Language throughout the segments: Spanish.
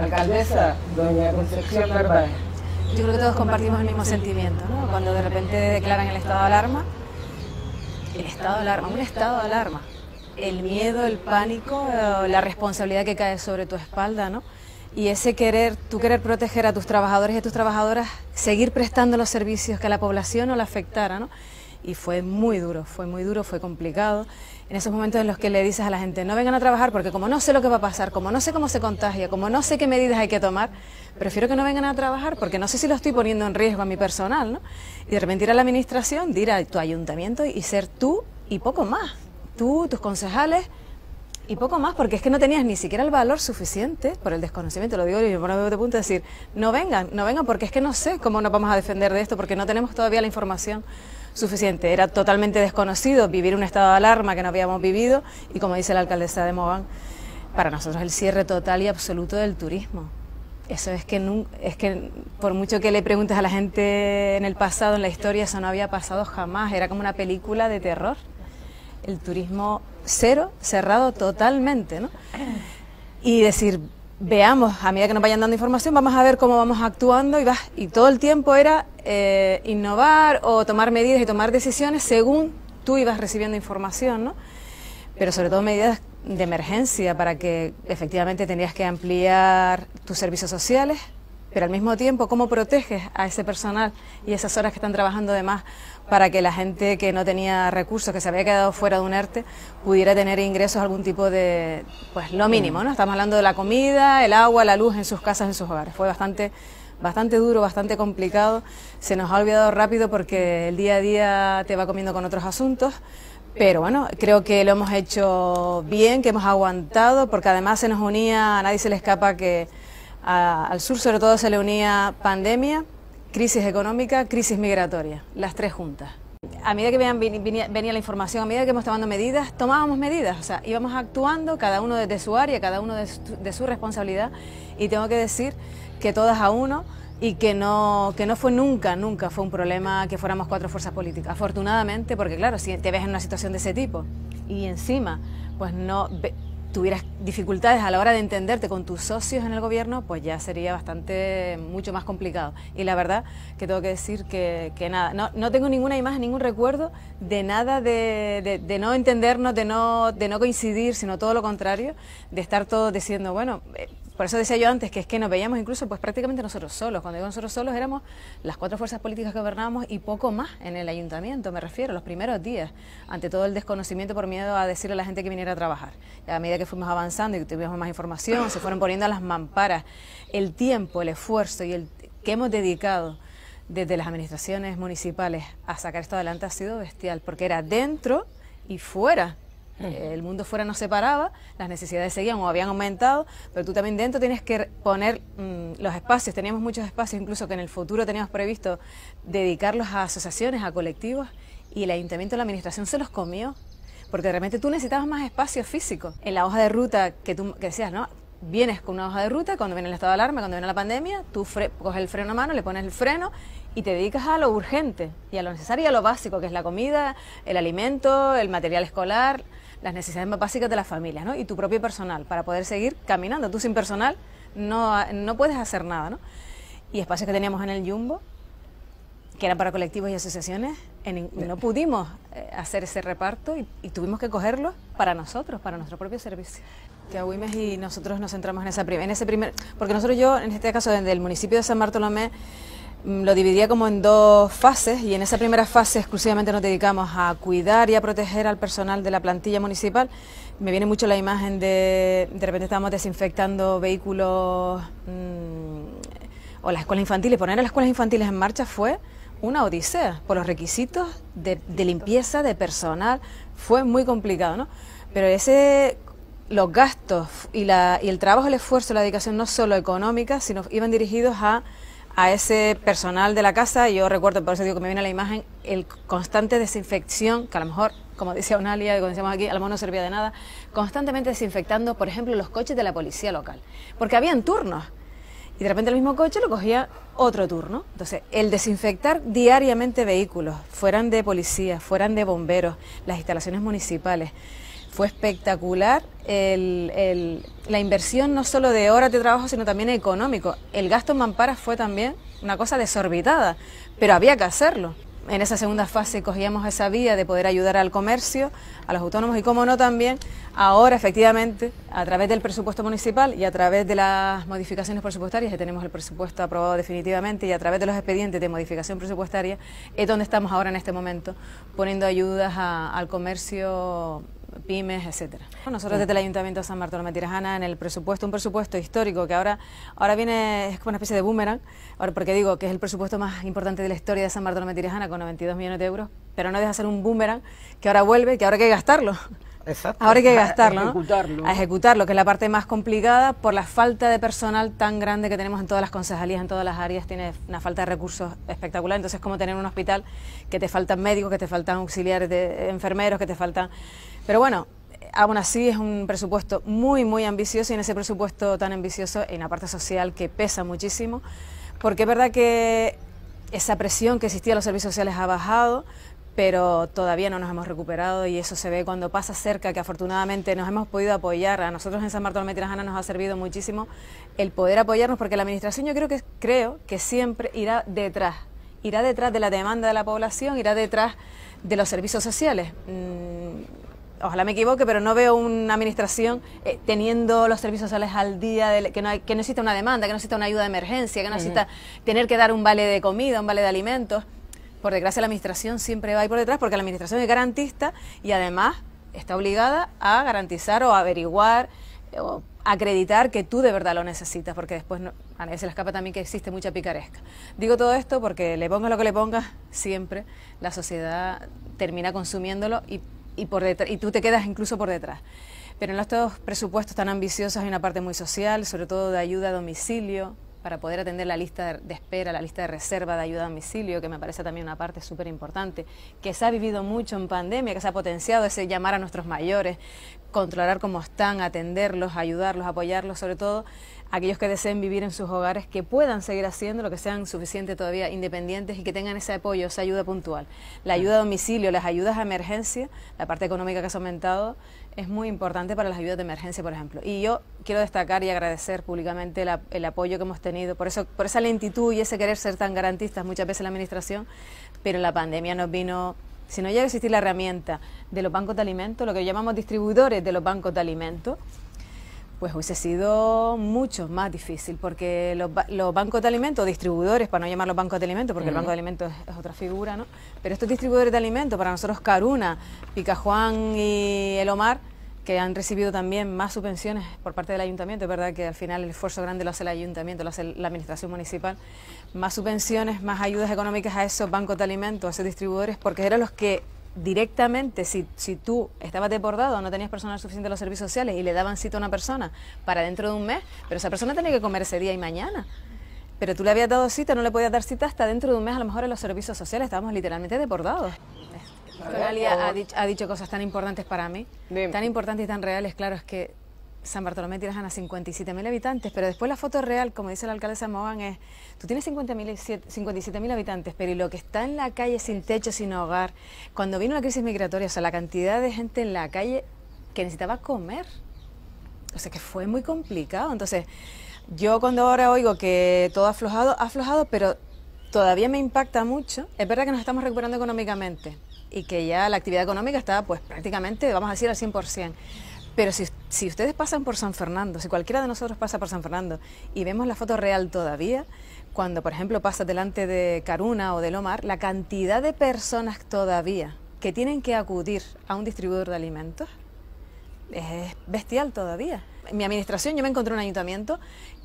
Alcaldesa, doña Concepción Narváez. Yo creo que todos compartimos el mismo sentimiento, ¿no? Cuando de repente declaran el estado de alarma, un estado de alarma, el miedo, el pánico, la responsabilidad que cae sobre tu espalda, ¿no? Y ese querer proteger a tus trabajadores y a tus trabajadoras, seguir prestando los servicios que a la población no le afectara, ¿no? Y fue muy duro, fue complicado. En esos momentos en los que le dices a la gente, no vengan a trabajar porque como no sé lo que va a pasar, como no sé cómo se contagia, como no sé qué medidas hay que tomar, prefiero que no vengan a trabajar porque no sé si lo estoy poniendo en riesgo a mi personal, ¿no? Y de repente ir a la administración, de ir a tu ayuntamiento y ser tú y poco más. Tú, tus concejales y poco más, porque es que no tenías ni siquiera el valor suficiente por el desconocimiento, lo digo y me pongo de punto de decir, no vengan porque es que no sé cómo nos vamos a defender de esto, porque no tenemos todavía la información suficiente. Era totalmente desconocido vivir un estado de alarma que no habíamos vivido y, como dice la alcaldesa de Mogán, para nosotros el cierre total y absoluto del turismo. Eso es que por mucho que le preguntes a la gente en el pasado, en la historia, eso no había pasado jamás, era como una película de terror. El turismo cero, cerrado totalmente, ¿no? Y decir, veamos, a medida que nos vayan dando información, vamos a ver cómo vamos actuando y todo el tiempo era innovar o tomar medidas y tomar decisiones según tú ibas recibiendo información, ¿no? Pero sobre todo medidas de emergencia para que efectivamente tenías que ampliar tus servicios sociales, pero al mismo tiempo cómo proteges a ese personal y esas horas que están trabajando de más para que la gente que no tenía recursos, que se había quedado fuera de un ERTE, pudiera tener ingresos, algún tipo de, pues lo mínimo, ¿no? Estamos hablando de la comida, el agua, la luz en sus casas, en sus hogares. Fue bastante duro, bastante complicado. Se nos ha olvidado rápido porque el día a día te va comiendo con otros asuntos. Pero bueno, creo que lo hemos hecho bien, que hemos aguantado, porque además se nos unía, a nadie se le escapa que al sur sobre todo se le unía pandemia, crisis económica, crisis migratoria, las tres juntas. A medida que venía la información, a medida que íbamos tomando medidas, tomábamos medidas, o sea, íbamos actuando cada uno desde su área, cada uno de su responsabilidad, y tengo que decir que todas a uno, y que no fue nunca fue un problema que fuéramos cuatro fuerzas políticas, afortunadamente, porque claro, si te ves en una situación de ese tipo y encima pues no tuvieras dificultades a la hora de entenderte con tus socios en el gobierno, pues ya sería mucho más complicado. Y la verdad que tengo que decir que nada, no tengo ninguna imagen, ningún recuerdo de nada de no entendernos, de no coincidir, sino todo lo contrario, de estar todos diciendo, bueno, por eso decía yo antes que es que nos veíamos incluso pues prácticamente nosotros solos. Cuando digo nosotros solos éramos las cuatro fuerzas políticas que gobernábamos y poco más en el ayuntamiento, me refiero, los primeros días, ante todo el desconocimiento por miedo a decirle a la gente que viniera a trabajar. Y a medida que fuimos avanzando y que tuvimos más información, se fueron poniendo las mamparas, el tiempo, el esfuerzo y el que hemos dedicado desde las administraciones municipales a sacar esto adelante ha sido bestial, porque era dentro y fuera. El mundo fuera nos separaba, las necesidades seguían o habían aumentado, pero tú también dentro tienes que poner los espacios. Teníamos muchos espacios, incluso que en el futuro teníamos previsto dedicarlos a asociaciones, a colectivos, y el ayuntamiento, la administración se los comió, porque de repente tú necesitabas más espacio físico. En la hoja de ruta que decías, ¿no? Vienes con una hoja de ruta, cuando viene el estado de alarma, cuando viene la pandemia, tú coges el freno a mano, le pones el freno y te dedicas a lo urgente y a lo necesario y a lo básico, que es la comida, el alimento, el material escolar, las necesidades más básicas de la familia, ¿no? Y tu propio personal, para poder seguir caminando. Tú sin personal no puedes hacer nada, ¿no? Y espacios que teníamos en el Jumbo, que eran para colectivos y asociaciones, no pudimos hacer ese reparto y tuvimos que cogerlos para nosotros, para nuestro propio servicio. Que Agüimes y nosotros nos centramos en ese primer, porque yo, en este caso, desde el municipio de San Bartolomé, lo dividía como en dos fases, y en esa primera fase exclusivamente nos dedicamos a cuidar y a proteger al personal de la plantilla municipal. Me viene mucho la imagen de repente estábamos desinfectando vehículos o las escuelas infantiles. Poner a las escuelas infantiles en marcha fue una odisea, por los requisitos de limpieza, de personal, fue muy complicado, ¿no? Pero los gastos y el trabajo, el esfuerzo, la dedicación no solo económica, sino iban dirigidos a ese personal de la casa. Yo recuerdo, por eso digo que me viene a la imagen, el constante desinfección, que a lo mejor, como decía Unalia, como decíamos aquí, a lo mejor no servía de nada, constantemente desinfectando, por ejemplo, los coches de la policía local, porque habían turnos, y de repente el mismo coche lo cogía otro turno. Entonces, el desinfectar diariamente vehículos, fueran de policía, fueran de bomberos, las instalaciones municipales, Fue espectacular la inversión no solo de horas de trabajo, sino también económico. El gasto en mamparas fue también una cosa desorbitada, pero había que hacerlo. En esa segunda fase cogíamos esa vía de poder ayudar al comercio, a los autónomos y, como no, también ahora, efectivamente, a través del presupuesto municipal y a través de las modificaciones presupuestarias, que tenemos el presupuesto aprobado definitivamente, y a través de los expedientes de modificación presupuestaria, es donde estamos ahora en este momento, poniendo ayudas al comercio, pymes, etcétera. Nosotros desde el Ayuntamiento de San Bartolomé de Tirajana, en el presupuesto, un presupuesto histórico que ahora viene, es como una especie de boomerang, ahora porque digo que es el presupuesto más importante de la historia de San Bartolomé de Tirajana, con 92 millones de euros, pero no deja de ser un boomerang que ahora vuelve, que ahora hay que gastarlo. Exacto. Ahora hay que gastarlo, a ejecutarlo, ¿no? A ejecutarlo, que es la parte más complicada por la falta de personal tan grande que tenemos en todas las concejalías, en todas las áreas. Tiene una falta de recursos espectacular. Entonces, es como tener un hospital que te faltan médicos, que te faltan auxiliares de enfermeros, que te faltan... Pero bueno, aún así es un presupuesto muy, muy ambicioso, y en ese presupuesto tan ambicioso hay una parte social que pesa muchísimo, porque es verdad que esa presión que existía en los servicios sociales ha bajado, pero todavía no nos hemos recuperado, y eso se ve cuando pasa cerca, que afortunadamente nos hemos podido apoyar. A nosotros en San Bartolomé de Tirajana nos ha servido muchísimo el poder apoyarnos, porque la Administración yo creo que siempre irá detrás de la demanda de la población, irá detrás de los servicios sociales. Ojalá me equivoque, pero no veo una administración teniendo los servicios sociales al día, que no necesita una demanda, que no necesita una ayuda de emergencia, que no necesita tener que dar un vale de comida, un vale de alimentos. Por desgracia, la administración siempre va a ir por detrás, porque la administración es garantista y además está obligada a garantizar o averiguar o acreditar que tú de verdad lo necesitas, porque después a nadie se le escapa también que existe mucha picaresca. Digo todo esto porque le pongas lo que le pongas, siempre la sociedad termina consumiéndolo y tú te quedas incluso por detrás. Pero en estos presupuestos tan ambiciosos hay una parte muy social, sobre todo de ayuda a domicilio, para poder atender la lista de espera, la lista de reserva de ayuda a domicilio, que me parece también una parte súper importante, que se ha vivido mucho en pandemia, que se ha potenciado ese llamar a nuestros mayores, controlar cómo están, atenderlos, ayudarlos, apoyarlos, sobre todo aquellos que deseen vivir en sus hogares, que puedan seguir haciendo lo que sean suficiente todavía independientes y que tengan ese apoyo, esa ayuda puntual. La ayuda a domicilio, las ayudas a emergencia, la parte económica que se ha aumentado, es muy importante para las ayudas de emergencia, por ejemplo. Y yo quiero destacar y agradecer públicamente el apoyo que hemos tenido, por esa lentitud y ese querer ser tan garantistas muchas veces en la Administración, pero en la pandemia nos vino... Si no llega a existir la herramienta de los bancos de alimentos, lo que llamamos distribuidores de los bancos de alimentos, pues hubiese sido mucho más difícil, porque los bancos de alimentos, distribuidores, para no llamarlos bancos de alimentos, porque el banco de alimentos es otra figura, ¿no? Pero estos distribuidores de alimentos, para nosotros Caruna, Picajuan y El Omar, que han recibido también más subvenciones por parte del Ayuntamiento, es verdad que al final el esfuerzo grande lo hace el Ayuntamiento, lo hace la Administración Municipal, más subvenciones, más ayudas económicas a esos bancos de alimentos, a esos distribuidores, porque eran los que directamente, si tú estabas desbordado o no tenías personal suficiente en los servicios sociales y le daban cita a una persona para dentro de un mes, pero esa persona tenía que comer ese día y mañana. Pero tú le habías dado cita, no le podías dar cita hasta dentro de un mes, a lo mejor en los servicios sociales estábamos literalmente desbordados. Alia ha dicho cosas tan importantes para mí, tan importantes y tan reales. Claro, es que San Bartolomé de Tirajana, 57.000 habitantes, pero después la foto real, como dice la alcaldesa Mogán, es, tú tienes 57.000 habitantes, pero y lo que está en la calle sin techo, sin hogar, cuando vino la crisis migratoria, o sea, la cantidad de gente en la calle que necesitaba comer, o sea, que fue muy complicado. Entonces, yo cuando ahora oigo que todo ha aflojado, pero todavía me impacta mucho. Es verdad que nos estamos recuperando económicamente y que ya la actividad económica está, pues prácticamente, vamos a decir, al 100%. Pero si ustedes pasan por San Fernando, si cualquiera de nosotros pasa por San Fernando y vemos la foto real todavía, cuando por ejemplo pasas delante de Caruna o del Omar, la cantidad de personas todavía que tienen que acudir a un distribuidor de alimentos es bestial todavía. En mi administración yo me encontré en un ayuntamiento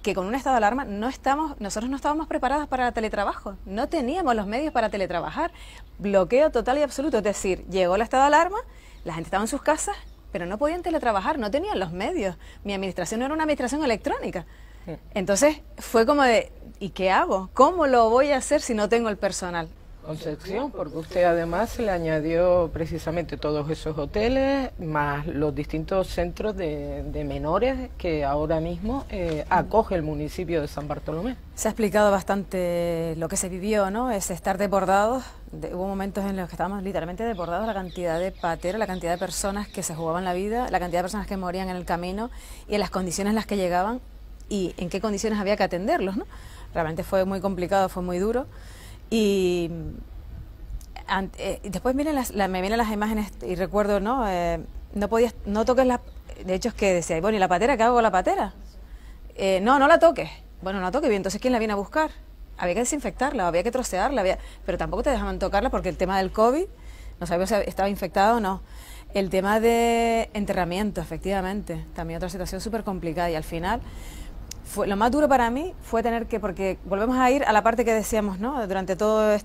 que con un estado de alarma nosotros no estábamos preparados para el teletrabajo, no teníamos los medios para teletrabajar, bloqueo total y absoluto, es decir, llegó el estado de alarma, la gente estaba en sus casas, pero no podían teletrabajar, no tenían los medios. Mi administración no era una administración electrónica. Entonces fue como de, ¿y qué hago? ¿Cómo lo voy a hacer si no tengo el personal? Concepción, porque usted además se le añadió precisamente todos esos hoteles, más los distintos centros de menores que ahora mismo acoge el municipio de San Bartolomé. Se ha explicado bastante lo que se vivió, ¿no? Es estar desbordados hubo momentos en los que estábamos literalmente desbordados, la cantidad de pateros, la cantidad de personas que se jugaban la vida, la cantidad de personas que morían en el camino y en las condiciones en las que llegaban y en qué condiciones había que atenderlos, ¿no? Realmente fue muy complicado, fue muy duro y después me vienen las imágenes y recuerdo, ¿no? No toques la... De hecho es que decía, bueno, ¿y la patera? ¿Qué hago con la patera? No la toques. Bueno, no la toques, bien, entonces ¿quién la viene a buscar? Había que desinfectarla, había que trocearla, pero tampoco te dejaban tocarla porque el tema del COVID, no sabíamos si estaba infectado o no. El tema de enterramiento, efectivamente, también otra situación súper complicada y al final lo más duro para mí fue tener que, porque volvemos a ir a la parte que decíamos, ¿no? Durante toda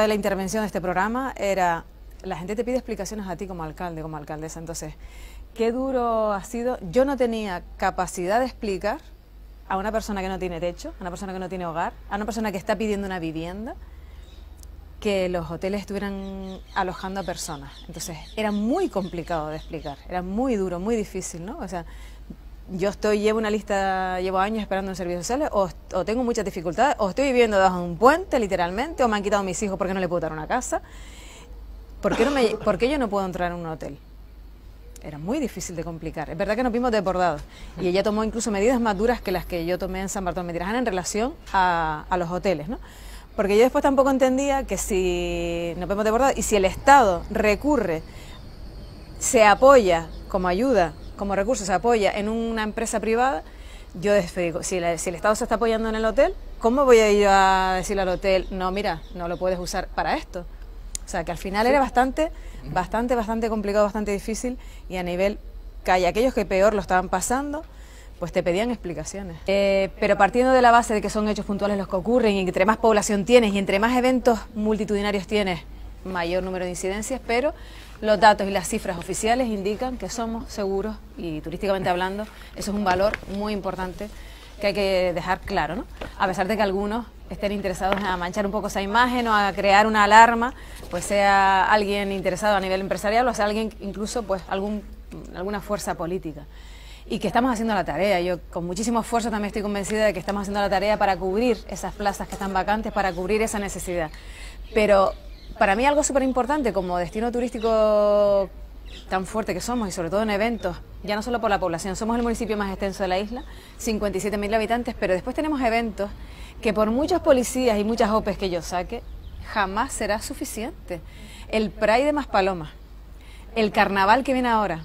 la intervención de este programa, era, la gente te pide explicaciones a ti como alcalde, como alcaldesa, entonces, qué duro ha sido. Yo no tenía capacidad de explicar a una persona que no tiene techo, a una persona que no tiene hogar, a una persona que está pidiendo una vivienda, que los hoteles estuvieran alojando a personas. Entonces, era muy complicado de explicar, era muy duro, muy difícil, ¿no? O sea, llevo años esperando en servicios sociales, o tengo muchas dificultades, o estoy viviendo debajo de un puente, literalmente, o me han quitado a mis hijos porque no le puedo dar una casa. ¿Por qué yo no puedo entrar en un hotel? Era muy difícil de complicar. Es verdad que nos vimos desbordados. Y ella tomó incluso medidas más duras que las que yo tomé en San Bartolomé de Tirajana en relación a los hoteles, ¿no? Porque yo después tampoco entendía que si nos vemos desbordados y si el Estado recurre, se apoya como ayuda, como recurso, se apoya en una empresa privada, yo digo, si el Estado se está apoyando en el hotel, ¿cómo voy a ir a decirle al hotel, no, mira, no lo puedes usar para esto? O sea, que al final era bastante complicado, bastante difícil y a nivel calle, aquellos que peor lo estaban pasando, pues te pedían explicaciones. Pero partiendo de la base de que son hechos puntuales los que ocurren y entre más población tienes y entre más eventos multitudinarios tienes, mayor número de incidencias, pero los datos y las cifras oficiales indican que somos seguros y turísticamente hablando, eso es un valor muy importante que hay que dejar claro, ¿no? A pesar de que algunos estén interesados en manchar un poco esa imagen o a crear una alarma, pues sea alguien interesado a nivel empresarial o sea alguien incluso pues alguna fuerza política. Y que estamos haciendo la tarea, yo con muchísimo esfuerzo también estoy convencida de que estamos haciendo la tarea para cubrir esas plazas que están vacantes, para cubrir esa necesidad. Pero para mí algo súper importante como destino turístico tan fuerte que somos y sobre todo en eventos, ya no solo por la población, somos el municipio más extenso de la isla, 57.000 habitantes, pero después tenemos eventos que por muchos policías y muchas OPEs que yo saque, jamás será suficiente. El Pride de Maspalomas, el carnaval que viene ahora,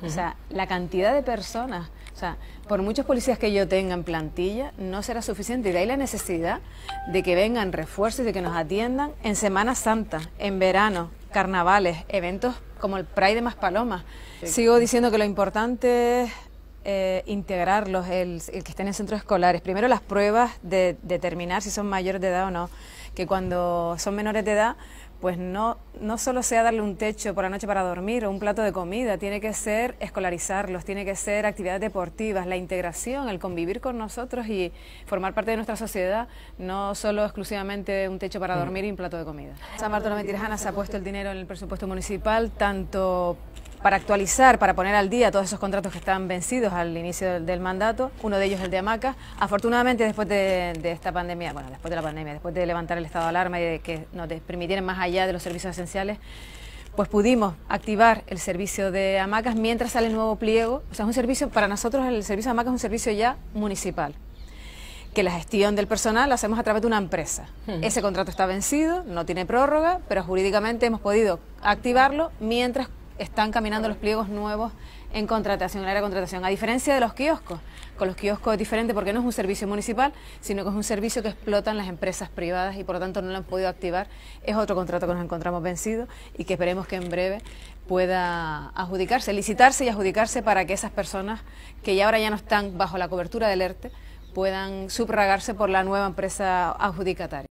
o sea, la cantidad de personas, o sea, por muchos policías que yo tenga en plantilla, no será suficiente. Y de ahí la necesidad de que vengan refuerzos y de que nos atiendan en Semana Santa, en verano, carnavales, eventos como el Pride de Maspalomas. Sí. Sigo diciendo que lo importante es integrarlos, el que estén en centros escolares. Primero las pruebas de determinar si son mayores de edad o no, que cuando son menores de edad, pues no solo sea darle un techo por la noche para dormir o un plato de comida, tiene que ser escolarizarlos, tiene que ser actividades deportivas, la integración, el convivir con nosotros y formar parte de nuestra sociedad, no solo exclusivamente un techo para dormir y un plato de comida. San Bartolomé de Tirajana se ha puesto el dinero en el presupuesto municipal, tanto para actualizar, para poner al día todos esos contratos que están vencidos al inicio del mandato, uno de ellos el de Hamacas. Afortunadamente después de esta pandemia, bueno, después de la pandemia, después de levantar el estado de alarma y de que nos permitieran más allá de los servicios esenciales, pues pudimos activar el servicio de Hamacas mientras sale el nuevo pliego. O sea, es un servicio, para nosotros el servicio de Hamacas es un servicio ya municipal, que la gestión del personal la hacemos a través de una empresa. Ese contrato está vencido, no tiene prórroga, pero jurídicamente hemos podido activarlo mientras están caminando los pliegos nuevos en contratación, en el área de contratación, a diferencia de los kioscos. Con los kioscos es diferente porque no es un servicio municipal, sino que es un servicio que explotan las empresas privadas y por lo tanto no lo han podido activar. Es otro contrato que nos encontramos vencido y que esperemos que en breve pueda adjudicarse, licitarse y adjudicarse para que esas personas que ya ahora ya no están bajo la cobertura del ERTE puedan sufragarse por la nueva empresa adjudicataria.